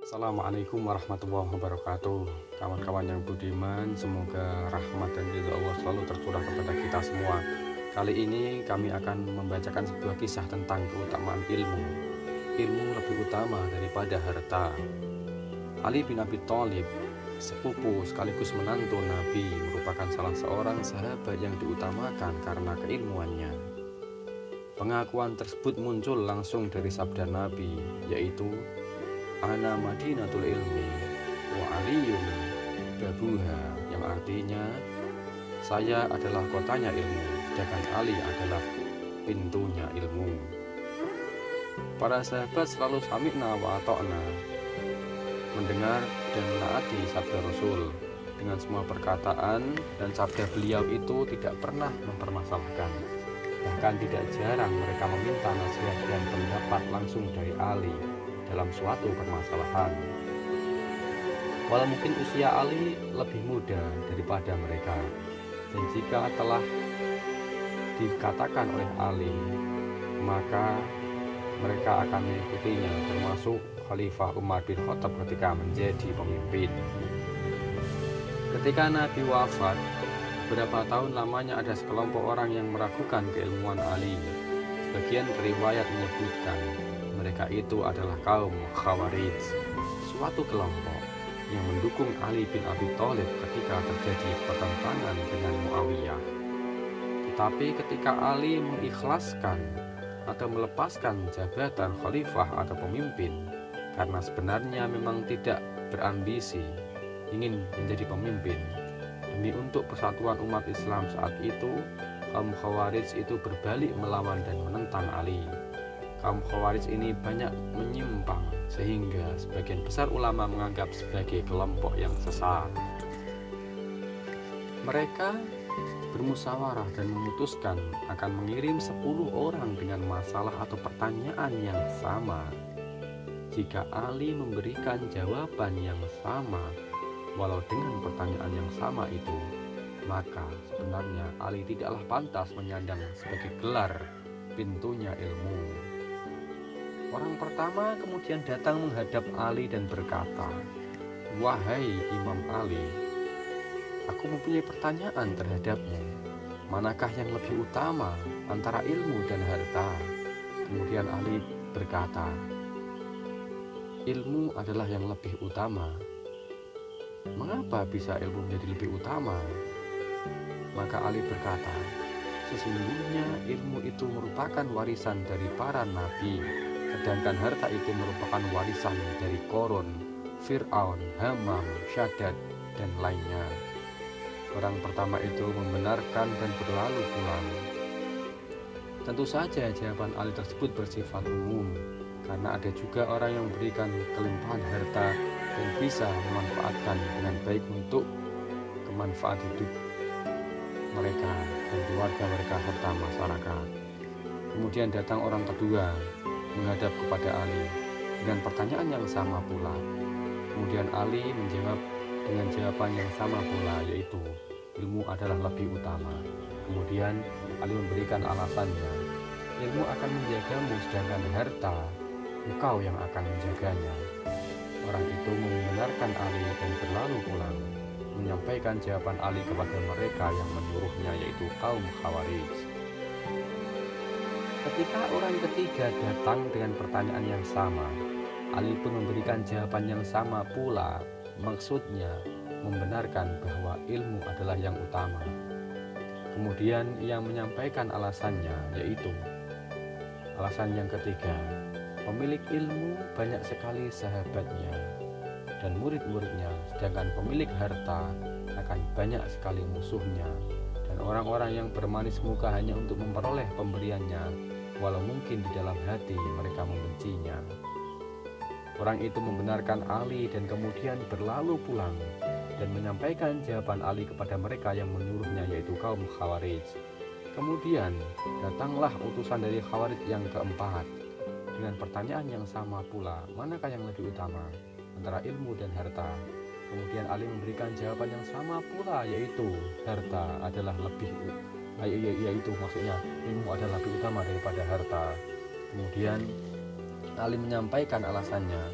Assalamualaikum warahmatullahi wabarakatuh. Kawan-kawan yang budiman, semoga rahmat dan ridho Allah selalu tercurah kepada kita semua. Kali ini kami akan membacakan sebuah kisah tentang keutamaan ilmu. Ilmu lebih utama daripada harta. Ali bin Abi Thalib, sepupu sekaligus menantu Nabi, merupakan salah seorang sahabat yang diutamakan karena keilmuannya. Pengakuan tersebut muncul langsung dari sabda Nabi, yaitu Ana Madinatul Ilmi wa Aliyun Babuha, yang artinya saya adalah kotanya ilmu, sedangkan Ali adalah pintunya ilmu. Para sahabat selalu sami'na wa ata'na, mendengar dan menaati sabda Rasul. Dengan semua perkataan dan sabda beliau itu tidak pernah mempermasalahkan. Bahkan tidak jarang mereka meminta nasihat dan pendapat langsung dari Ali dalam suatu permasalahan. Walau mungkin usia Ali lebih muda daripada mereka, dan jika telah dikatakan oleh Ali, maka mereka akan mengikutinya, termasuk Khalifah Umar bin Khattab ketika menjadi pemimpin. Ketika Nabi wafat, beberapa tahun lamanya ada sekelompok orang yang meragukan keilmuan Ali. Sebagian riwayat menyebutkan mereka itu adalah kaum Khawarij, suatu kelompok yang mendukung Ali bin Abi Thalib ketika terjadi pertentangan dengan Muawiyah. Tetapi ketika Ali mengikhlaskan atau melepaskan jabatan khalifah atau pemimpin, karena sebenarnya memang tidak berambisi ingin menjadi pemimpin, demi untuk persatuan umat Islam saat itu, kaum Khawarij itu berbalik melawan dan menentang Ali. Kaum Khawarij ini banyak menyimpang sehingga sebagian besar ulama menganggap sebagai kelompok yang sesat. Mereka bermusyawarah dan memutuskan akan mengirim 10 orang dengan masalah atau pertanyaan yang sama. Jika Ali memberikan jawaban yang sama walau dengan pertanyaan yang sama itu, maka sebenarnya Ali tidaklah pantas menyandang sebagai gelar pintunya ilmu. Orang pertama kemudian datang menghadap Ali dan berkata, "Wahai Imam Ali, aku mempunyai pertanyaan terhadapmu. Manakah yang lebih utama antara ilmu dan harta?" Kemudian Ali berkata, "Ilmu adalah yang lebih utama." "Mengapa bisa ilmu menjadi lebih utama?" Maka Ali berkata, "Sesungguhnya ilmu itu merupakan warisan dari para nabi, sedangkan harta itu merupakan warisan dari Korun, Fir'aun, Hamam, Syadad, dan lainnya." Orang pertama itu membenarkan dan berlalu pulang. Tentu saja jawaban Ali tersebut bersifat umum, karena ada juga orang yang memberikan kelimpahan harta dan bisa memanfaatkan dengan baik untuk kemanfaat hidup mereka dan keluarga mereka serta masyarakat. Kemudian datang orang kedua menghadap kepada Ali dengan pertanyaan yang sama pula. Kemudian Ali menjawab dengan jawaban yang sama pula, yaitu ilmu adalah lebih utama. Kemudian Ali memberikan alasannya, ilmu akan menjagamu, sedangkan harta engkau yang akan menjaganya. Orang itu membenarkan Ali dan berlalu pulang, menyampaikan jawaban Ali kepada mereka yang menyuruhnya, yaitu kaum Khawarij. Ketika orang ketiga datang dengan pertanyaan yang sama, Ali pun memberikan jawaban yang sama pula. Maksudnya membenarkan bahwa ilmu adalah yang utama. Kemudian ia menyampaikan alasannya, yaitu alasan yang ketiga, pemilik ilmu banyak sekali sahabatnya dan murid-muridnya, sedangkan pemilik harta akan banyak sekali musuhnya dan orang-orang yang bermanis muka hanya untuk memperoleh pemberiannya, walau mungkin di dalam hati mereka membencinya. Orang itu membenarkan Ali dan kemudian berlalu pulang dan menyampaikan jawaban Ali kepada mereka yang menyuruhnya, yaitu kaum Khawarij. Kemudian datanglah utusan dari Khawarij yang keempat dengan pertanyaan yang sama pula, manakah yang lebih utama antara ilmu dan harta? Kemudian Ali memberikan jawaban yang sama pula, yaitu harta adalah lebih, yaitu maksudnya ilmu adalah lebih utama daripada harta. Kemudian Ali menyampaikan alasannya,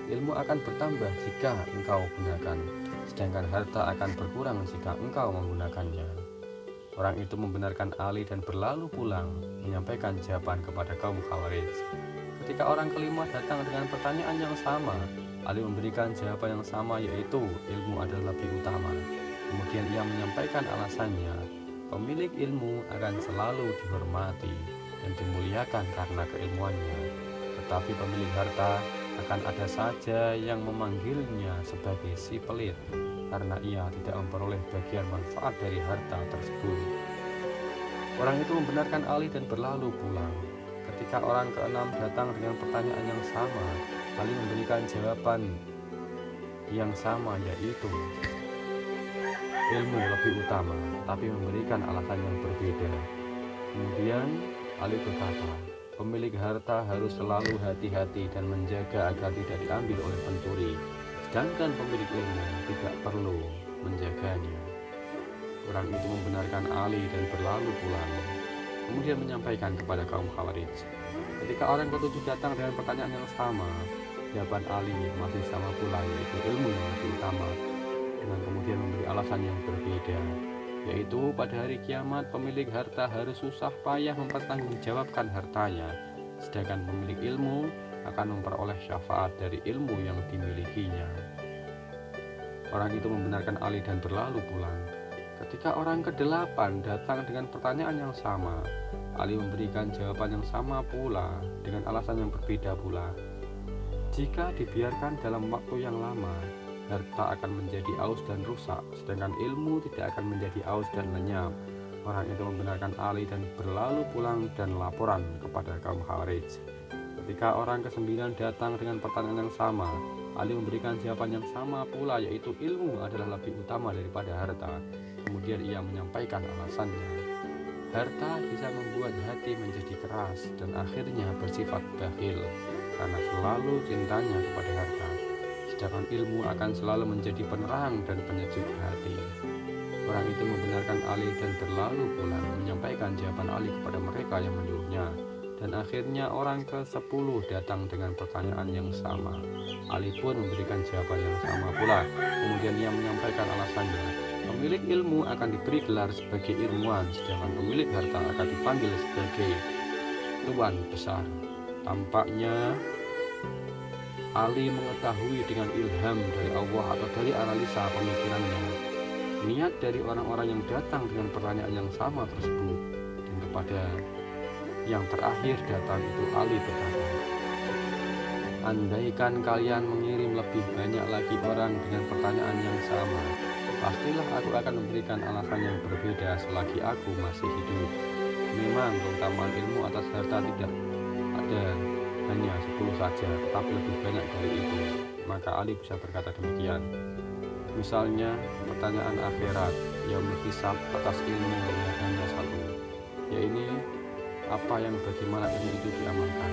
ilmu akan bertambah jika engkau gunakan, sedangkan harta akan berkurang jika engkau menggunakannya. Orang itu membenarkan Ali dan berlalu pulang, menyampaikan jawaban kepada kaum Khawarij. Ketika orang kelima datang dengan pertanyaan yang sama, Ali memberikan jawaban yang sama, yaitu ilmu adalah lebih utama. Kemudian ia menyampaikan alasannya, pemilik ilmu akan selalu dihormati dan dimuliakan karena keilmuannya, tetapi pemilik harta akan ada saja yang memanggilnya sebagai si pelit karena ia tidak memperoleh bagian manfaat dari harta tersebut. Orang itu membenarkan Ali dan berlalu pulang. Ketika orang keenam datang dengan pertanyaan yang sama, Ali memberikan jawaban yang sama, yaitu ilmu lebih utama, tapi memberikan alasan yang berbeda. Kemudian Ali berkata, pemilik harta harus selalu hati-hati dan menjaga agar tidak diambil oleh pencuri, sedangkan pemilik ilmu tidak perlu menjaganya. Orang itu membenarkan Ali dan berlalu pulang. Kemudian menyampaikan kepada kaum Khawarij. Ketika orang ketujuh datang dengan pertanyaan yang sama, jawaban Ali masih sama pula, yaitu ilmu yang lebih utama, dengan kemudian memberi alasan yang berbeda, yaitu pada hari kiamat pemilik harta harus susah payah mempertanggungjawabkan hartanya, sedangkan pemilik ilmu akan memperoleh syafaat dari ilmu yang dimilikinya. Orang itu membenarkan Ali dan berlalu pulang. Ketika orang ke-8 datang dengan pertanyaan yang sama, Ali memberikan jawaban yang sama pula dengan alasan yang berbeda pula. Jika dibiarkan dalam waktu yang lama, harta akan menjadi aus dan rusak, sedangkan ilmu tidak akan menjadi aus dan lenyap. Orang itu membenarkan Ali dan berlalu pulang dan laporan kepada kaum Khawarij. Ketika orang ke-9 datang dengan pertanyaan yang sama, Ali memberikan jawaban yang sama pula, yaitu ilmu adalah lebih utama daripada harta. Kemudian ia menyampaikan alasannya. Harta bisa membuat hati menjadi keras dan akhirnya bersifat bakhil karena selalu cintanya kepada harta. Sedangkan ilmu akan selalu menjadi penerang dan penyejuk hati. Orang itu membenarkan Ali dan berlalu pulang, menyampaikan jawaban Ali kepada mereka yang menyuruhnya. Dan akhirnya orang ke-10 datang dengan pertanyaan yang sama. Ali pun memberikan jawaban yang sama pula. Kemudian ia menyampaikan alasannya. Pemilik ilmu akan diberi gelar sebagai ilmuwan, sedangkan pemilik harta akan dipanggil sebagai tuan besar. Tampaknya Ali mengetahui dengan ilham dari Allah atau dari analisa pemikirannya niat dari orang-orang yang datang dengan pertanyaan yang sama tersebut. Dan kepada yang terakhir datang itu Ali berkata, andaikan kalian mengirim lebih banyak lagi orang dengan pertanyaan yang sama, pastilah aku akan memberikan alasan yang berbeda selagi aku masih hidup. Memang keutamaan ilmu atas harta tidak ada hanya 10 saja, tetapi lebih banyak dari itu. Maka Ali bisa berkata demikian. Misalnya pertanyaan akhirat yang hisab atas ilmu yang hanya satu, yaitu apa yang bagaimana ilmu itu diamalkan.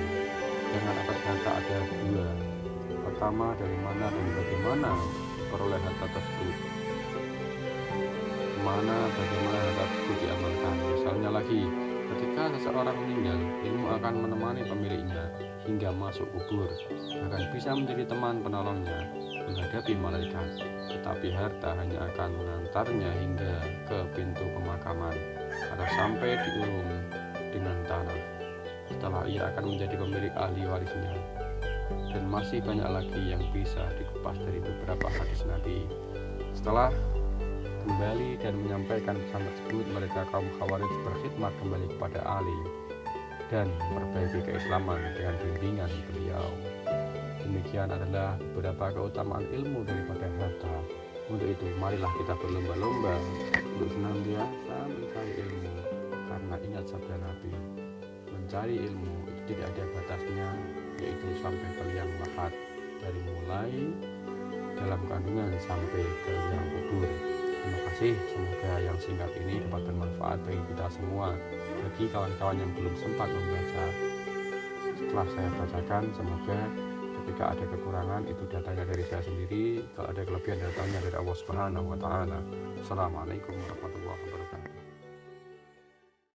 Dengan atas harta ada 2. Pertama, dari mana dan bagaimana peroleh harta tersebut. Mana bagaimana harta tersebut diamalkan. Misalnya lagi, ketika seseorang meninggal, ilmu akan menemani pemiliknya hingga masuk kubur, akan bisa menjadi teman penolongnya menghadapi malaikat. Tetapi harta hanya akan mengantarnya hingga ke pintu pemakaman atau sampai di ulum dengan tanah. Setelah ia akan menjadi pemilik ahli warisnya. Dan masih banyak lagi yang bisa dikupas dari beberapa hadis Nabi. Setelah kembali dan menyampaikan pesan tersebut, mereka kaum Khawarij berkhidmat kembali kepada Ali dan memperbaiki keislaman dengan bimbingan beliau. Demikian adalah beberapa keutamaan ilmu daripada harta. Untuk itu, marilah kita berlomba-lomba untuk senantiasa mencari ilmu, karena ingat sabda Nabi, mencari ilmu itu tidak ada batasnya, yaitu sampai ke liang lahat, dari mulai dalam kandungan sampai ke liang kubur. Terima kasih, semoga yang singkat ini dapat bermanfaat bagi kita semua. Bagi kawan-kawan yang belum sempat membaca, setelah saya bacakan, semoga ketika ada kekurangan itu datanya dari saya sendiri, kalau ada kelebihan datanya dari Allah Subhanahu wa Ta'ala. Assalamualaikum warahmatullahi wabarakatuh.